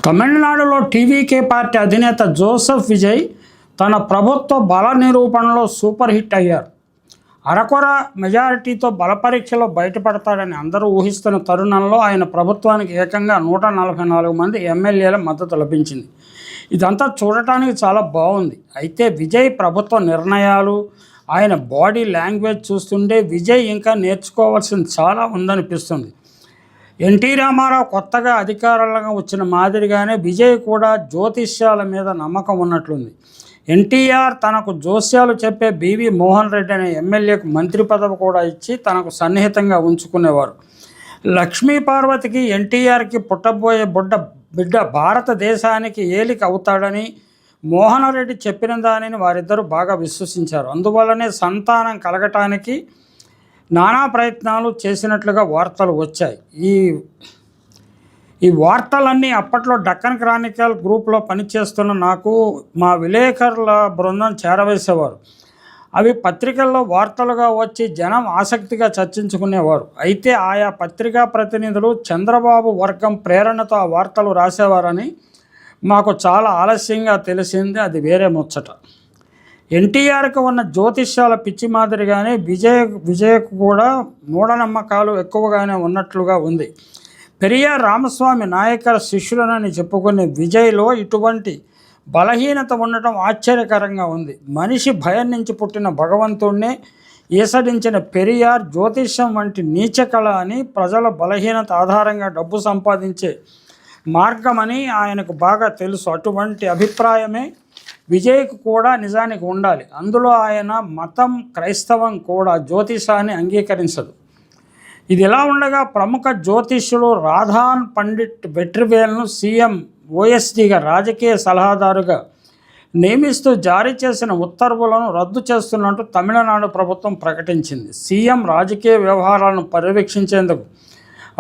తమిళనాడులో TVK party అధినేత Joseph Vijay తన ప్రభుత్వ బల నిరూపణలో సూపర్ హిట్ అయ్యారు. అరకొర మెజారిటీతో బలపరీక్షలో బయటపడతాడని అందరూ ఊహిస్తున్న తరుణంలో ఆయన ప్రభుత్వానికి ఏకంగా 144 మంది ఎమ్మెల్యేల మద్దతు లభించింది. ఇదంతా చూడటానికి చాలా బాగుంది. అయితే విజయ్ ప్రభుత్వ నిర్ణయాలు, ఆయన బాడీ లాంగ్వేజ్ చూస్తుంటే విజయ్ ఇంకా నేర్చుకోవాల్సింది చాలా ఉందనిపిస్తుంది. ఎన్టీ రామారావు కొత్తగా అధికారంలో వచ్చిన మాదిరిగానే విజయ్ కూడా జ్యోతిష్యాల మీద నమ్మకం ఉన్నట్లుంది. ఎన్టీఆర్ తనకు జోస్యాలు చెప్పే బివి మోహన్ రెడ్డి అనే ఎమ్మెల్యేకు మంత్రి పదవి కూడా ఇచ్చి తనకు సన్నిహితంగా ఉంచుకునేవారు. లక్ష్మీపార్వతికి ఎన్టీఆర్కి పుట్టబోయే బిడ్డ భారతదేశానికి ఏలిక అవుతాడని మోహన్ రెడ్డి చెప్పిన దానిని వారిద్దరూ బాగా విశ్వసించారు. అందువల్లనే సంతానం కలగటానికి నానా ప్రయత్నాలు చేసినట్లుగా వార్తలు వచ్చాయి. ఈ వార్తలన్నీ అప్పట్లో డక్కన్ క్రానికల్ గ్రూప్లో పనిచేస్తున్న నాకు మా విలేకరుల బృందం చేరవేసేవారు. అవి పత్రికల్లో వార్తలుగా వచ్చి జనం ఆసక్తిగా చర్చించుకునేవారు. అయితే ఆయా పత్రికా ప్రతినిధులు చంద్రబాబు వర్గం ప్రేరణతో ఆ వార్తలు రాసేవారని మాకు చాలా ఆలస్యంగా తెలిసింది. అది వేరే ముచ్చట. ఎన్టీఆర్కి ఉన్న జ్యోతిష్యాల పిచ్చి మాదిరిగానే విజయ్కు కూడా మూఢనమ్మకాలు ఎక్కువగానే ఉన్నట్లుగా ఉంది. పెరియార్ రామస్వామి నాయకర్ శిష్యులనని చెప్పుకునే విజయ్లో ఇటువంటి బలహీనత ఉండటం ఆశ్చర్యకరంగా ఉంది. మనిషి భయం నుంచి పుట్టిన భగవంతుడినే ఈసడించిన పెరియార్ జ్యోతిష్యం వంటి నీచకళ అని, ప్రజల బలహీనత ఆధారంగా డబ్బు సంపాదించే మార్గమని ఆయనకు బాగా తెలుసు. అటువంటి అభిప్రాయమే విజయ్కు కూడా నిజానికి ఉండాలి. అందులో ఆయన మతం క్రైస్తవం కూడా జ్యోతిషాన్ని అంగీకరించదు. ఇది ఇలా ఉండగా ప్రముఖ జ్యోతిష్యుడు రాధాన్ పండిట్ వెట్రివేల్ను సీఎం ఓఎస్డీగా రాజకీయ సలహాదారుగా నియమిస్తూ జారీ చేసిన ఉత్తర్వులను రద్దు చేస్తున్నట్టు తమిళనాడు ప్రభుత్వం ప్రకటించింది. సీఎం రాజకీయ వ్యవహారాలను పర్యవేక్షించేందుకు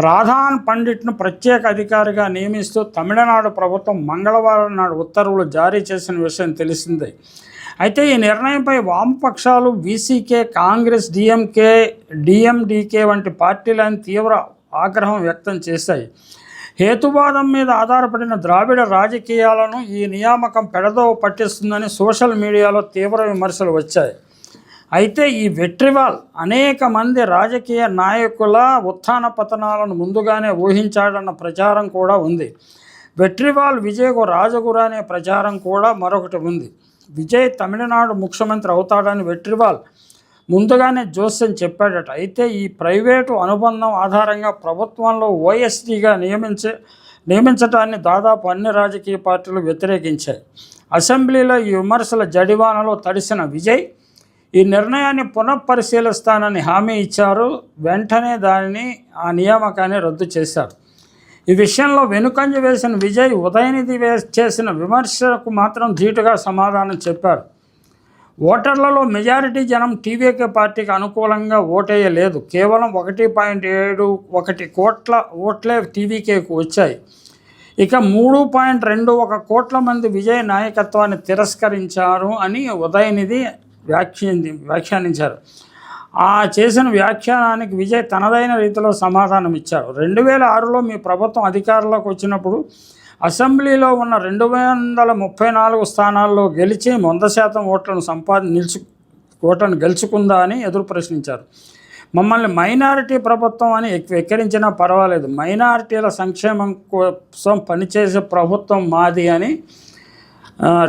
రాధాన్ పండిట్ను ప్రత్యేక అధికారిగా నియమిస్తూ తమిళనాడు ప్రభుత్వం మంగళవారం నాడు ఉత్తర్వులు జారీ చేసిన విషయం తెలిసిందే. అయితే ఈ నిర్ణయంపై వామపక్షాలు, వీసీకే, కాంగ్రెస్, డిఎండికే వంటి పార్టీలను తీవ్ర ఆగ్రహం వ్యక్తం చేశాయి. హేతువాదం మీద ఆధారపడిన ద్రావిడ రాజకీయాలను ఈ నియామకం పెడదోవ పట్టిస్తుందని సోషల్ మీడియాలో తీవ్ర విమర్శలు వచ్చాయి. అయితే ఈ వెట్రివాల్ అనేక మంది రాజకీయ నాయకుల ఉత్థాన పతనాలను ముందుగానే ఊహించాడన్న ప్రచారం కూడా ఉంది. వెట్రివాల్ విజయ్కు రాజగురు అనే ప్రచారం కూడా మరొకటి ఉంది. విజయ్ తమిళనాడు ముఖ్యమంత్రి అవుతాడని వెట్రివాల్ ముందుగానే జోస్యం చెప్పాడట. అయితే ఈ ప్రైవేటు అనుబంధం ఆధారంగా ప్రభుత్వంలో ఓఎస్డీగా నియమించడాన్ని దాదాపు అన్ని రాజకీయ పార్టీలు వ్యతిరేకించాయి. అసెంబ్లీలో ఈ విమర్శల జడివానలో తడిసిన విజయ్ ఈ నిర్ణయాన్ని పునఃపరిశీలిస్తానని హామీ ఇచ్చారు. వెంటనే ఆ నియామకాన్ని రద్దు చేశారు. ఈ విషయంలో వెనుకంజ వేసిన విజయ్ ఉదయనిధి చేసిన విమర్శకు మాత్రం ధీటుగా సమాధానం చెప్పారు. ఓటర్లలో మెజారిటీ జనం టీవీకే పార్టీకి అనుకూలంగా ఓటేయలేదు. కేవలం 1.71 కోట్ల ఓట్లే టీవీకేకు వచ్చాయి. ఇక 3.21 కోట్ల మంది విజయ్ నాయకత్వాన్ని తిరస్కరించారు అని ఉదయనిధి వ్యాఖ్యానించారు. ఆ చేసిన వ్యాఖ్యానానికి విజయ్ తనదైన రీతిలో సమాధానం ఇచ్చారు. 2006లో మీ ప్రభుత్వం అధికారంలోకి వచ్చినప్పుడు అసెంబ్లీలో ఉన్న 234 స్థానాల్లో గెలిచి 100% ఓట్లను గెలుచుకుందా అని ఎదురు ప్రశ్నించారు. మమ్మల్ని మైనారిటీ ప్రభుత్వం అని వెక్కిరించినా పర్వాలేదు, మైనారిటీల సంక్షేమం కోసం పనిచేసే ప్రభుత్వం మాది అని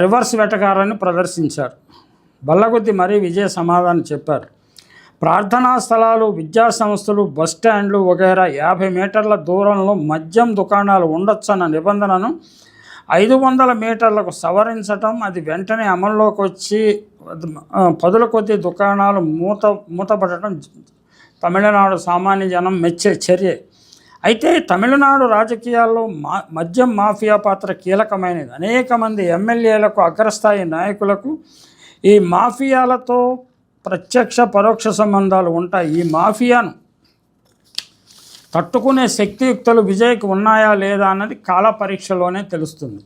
రివర్స్ వెటకారాన్ని ప్రదర్శించారు. బల్లగుద్ది మరీ విజయ్ సమాధానం చెప్పారు. ప్రార్థనా స్థలాలు, విద్యా సంస్థలు, బస్టాండ్లు వగైరా 50 మీటర్ల దూరంలో మద్యం దుకాణాలు ఉండొచ్చన్న నిబంధనను 500 మీటర్లకు సవరించటం, అది వెంటనే అమల్లోకి వచ్చి 10 కొద్ది దుకాణాలు మూతపడటం తమిళనాడు సామాన్య జనం మెచ్చే చర్య. అయితే తమిళనాడు రాజకీయాల్లో మద్యం మాఫియా పాత్ర కీలకమైనది. అనేక మంది ఎమ్మెల్యేలకు, అగ్రస్థాయి నాయకులకు ఈ మాఫియాలతో ప్రత్యక్ష పరోక్ష సంబంధాలు ఉంటాయి. ఈ మాఫియాను తట్టుకునే శక్తియుక్తులు విజయ్కి ఉన్నాయా లేదా అన్నది కాల పరీక్షలోనే తెలుస్తుంది.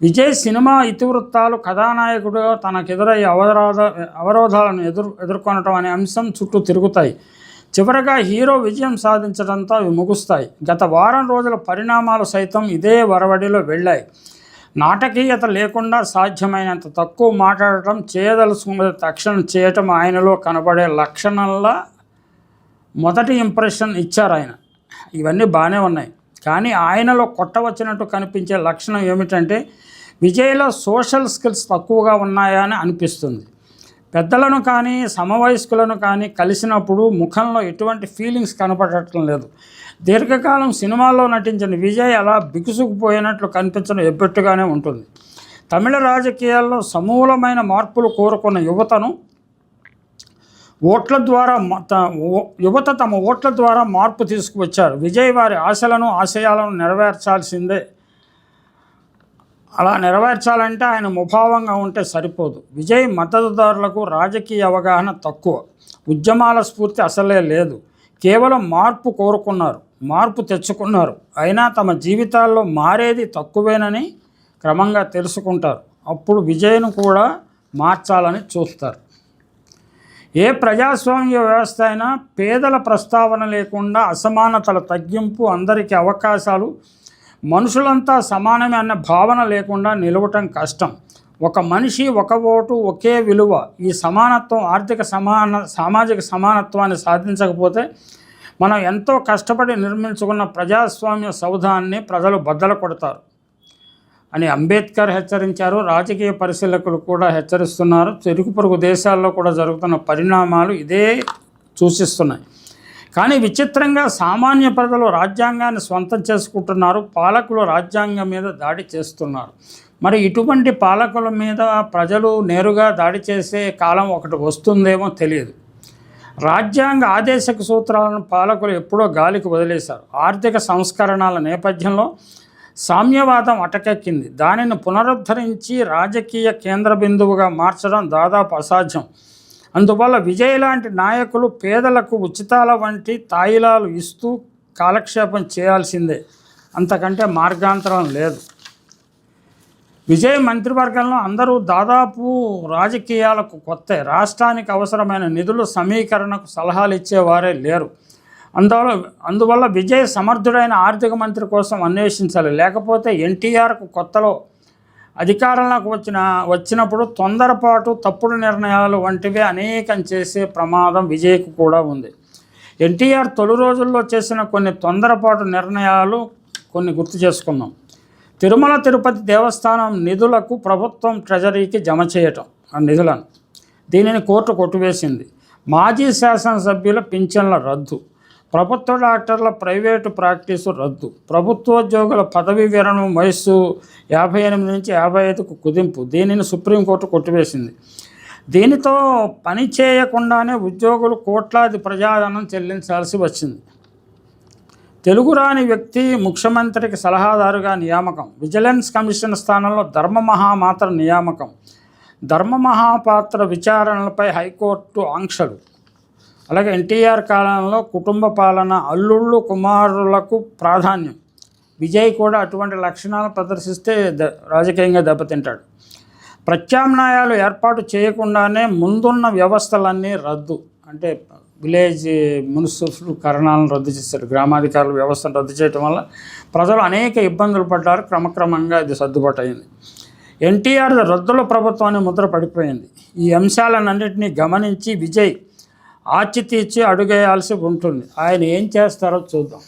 విజయ్ సినిమా ఇతివృత్తాలు, కథానాయకుడుగా తనకెదురయ్యే అవరోధాలను ఎదుర్కొనటం అనే అంశం చుట్టూ తిరుగుతాయి. చివరగా హీరో విజయం సాధించడంతో అవి ముగుస్తాయి. గత వారం రోజుల పరిణామాలు సైతం ఇదే వరవడిలో వెళ్ళాయి. నాటకీయత లేకుండా సాధ్యమైనంత తక్కువ మాట్లాడటం, చేయదలుచుకున్నది తక్షణం చేయటం ఆయనలో కనబడే లక్షణంలా మొదటి ఇంప్రెషన్ ఇచ్చారు ఆయన. ఇవన్నీ బాగానే ఉన్నాయి, కానీ ఆయనలో కొట్టవచ్చినట్టు కనిపించే లక్షణం ఏమిటంటే విజయ్లో సోషల్ స్కిల్స్ తక్కువగా ఉన్నాయా అని అనిపిస్తుంది. పెద్దలను కానీ సమవయస్కులను కానీ కలిసినప్పుడు ముఖంలో ఎటువంటి ఫీలింగ్స్ కనపడటం లేదు. దీర్ఘకాలం సినిమాల్లో నటించిన విజయ్ అలా బిగుసుకుపోయినట్లు కనిపించడం ఎబ్బెట్టుగానే ఉంటుంది. తమిళ రాజకీయాల్లో సమూలమైన మార్పులు కోరుకున్న యువత తమ ఓట్ల ద్వారా మార్పు తీసుకువచ్చారు. విజయ్ వారి ఆశయాలను నెరవేర్చాల్సిందే. అలా నెరవేర్చాలంటే ఆయన ముభావంగా ఉంటే సరిపోదు. విజయ్ మద్దతుదారులకు రాజకీయ అవగాహన తక్కువ, ఉద్యమాల స్ఫూర్తి అసలే లేదు. కేవలం మార్పు కోరుకున్నారు, మార్పు తెచ్చుకున్నారు. అయినా తమ జీవితాల్లో మారేది తక్కువేనని క్రమంగా తెలుసుకుంటారు. అప్పుడు విజయ్ను కూడా మార్చాలని చూస్తారు. ఏ ప్రజాస్వామ్య వ్యవస్థ అయినా పేదల ప్రస్తావన లేకుండా అసమానతల తగ్గింపు, అందరికీ అవకాశాలు, మనుషులంతా సమానమే అన్న భావన లేకుండా నిలవటం కష్టం. ఒక మనిషి ఒక ఓటు ఒకే విలువ, ఈ సమానత్వం, సామాజిక సమానత్వాన్ని సాధించకపోతే మనం ఎంతో కష్టపడి నిర్మించుకున్న ప్రజాస్వామ్య సౌధాన్ని ప్రజలు బద్దలు కొడతారు అని అంబేద్కర్ హెచ్చరించారు. రాజకీయ పరిశీలకులు కూడా హెచ్చరిస్తున్నారు. ఇరుగు పొరుగు దేశాల్లో కూడా జరుగుతున్న పరిణామాలు ఇదే సూచిస్తున్నాయి. కానీ విచిత్రంగా సామాన్య ప్రజలు రాజ్యాంగాన్ని స్వంతం చేసుకుంటున్నారు, పాలకులు రాజ్యాంగం మీద దాడి చేస్తున్నారు. మరి ఇటువంటి పాలకుల మీద ప్రజలు నేరుగా దాడి చేసే కాలం ఒకటి వస్తుందేమో తెలియదు. రాజ్యాంగ ఆదేశక సూత్రాలను పాలకులు ఎప్పుడో గాలికి వదిలేశారు. ఆర్థిక సంస్కరణల నేపథ్యంలో సామ్యవాదం అటకెక్కింది. దానిని పునరుద్ధరించి రాజకీయ కేంద్ర బిందువుగా మార్చడం దాదాపు అసాధ్యం. అందువల్ల విజయ్ లాంటి నాయకులు పేదలకు ఉచితాల వంటి తాయిలాలు ఇస్తూ కాలక్షేపం చేయాల్సిందే, అంతకంటే మార్గాంతరం లేదు. విజయ్ మంత్రివర్గంలో అందరూ దాదాపు రాజకీయాలకు కొత్త. రాష్ట్రానికి అవసరమైన నిధులు సమీకరణకు సలహాలు ఇచ్చేవారే లేరు. అందువల్ల విజయ్ సమర్థుడైన ఆర్థిక మంత్రి కోసం అన్వేషించాలి. లేకపోతే ఎన్టీఆర్కు కొత్తలో అధికారంలోకి వచ్చినప్పుడు తొందరపాటు, తప్పుడు నిర్ణయాలు వంటివి అనేకం చేసే ప్రమాదం విజయ్కు కూడా ఉంది. ఎన్టీఆర్ తొలి రోజుల్లో చేసిన కొన్ని తొందరపాటు నిర్ణయాలు కొన్ని గుర్తు చేసుకుందాం. తిరుమల తిరుపతి దేవస్థానం నిధులకు ప్రభుత్వం ట్రెజరీకి జమ చేయటం, ఆ నిధులను, దీనిని కోర్టు కొట్టివేసింది. మాజీ శాసనసభ్యుల పింఛన్ల రద్దు, ప్రభుత్వ డాక్టర్ల ప్రైవేటు ప్రాక్టీసు రద్దు, ప్రభుత్వోద్యోగుల పదవీ విరమణ వయస్సు 58 నుంచి 55కు కుదింపు, దీనిని సుప్రీంకోర్టు కొట్టివేసింది. దీనితో పని చేయకుండానే ఉద్యోగులు కోట్లాది ప్రజాధనం చెల్లించాల్సి వచ్చింది. తెలుగు రాని వ్యక్తి ముఖ్యమంత్రికి సలహాదారుగా నియామకం, విజిలెన్స్ కమిషన్ స్థానంలో ధర్మమహాపాత్ర నియామకం, ధర్మమహాపాత్ర విచారణలపై హైకోర్టు ఆంక్షలు. అలాగే ఎన్టీఆర్ కాలంలో కుటుంబ పాలన, అల్లుళ్ళు కుమారులకు ప్రాధాన్యం. విజయ్ కూడా అటువంటి లక్షణాలు ప్రదర్శిస్తే రాజకీయంగా దెబ్బతింటాడు. ప్రత్యామ్నాయాలు ఏర్పాటు చేయకుండానే ముందున్న వ్యవస్థలన్నీ రద్దు, అంటే విలేజ్ మున్సిపల్ కరణాలను రద్దు చేశారు. గ్రామాధికారుల వ్యవస్థను రద్దు చేయడం వల్ల ప్రజలు అనేక ఇబ్బందులు పడ్డారు. క్రమక్రమంగా ఇది సర్దుబాటు అయింది. ఎన్టీఆర్ రద్దుల ప్రభుత్వాన్ని ముద్ర పడిపోయింది. ఈ అంశాలన్నింటినీ గమనించి విజయ్ ఆచితీర్చి అడుగేయాల్సి ఉంటుంది. ఆయన ఏం చేస్తారో చూద్దాం.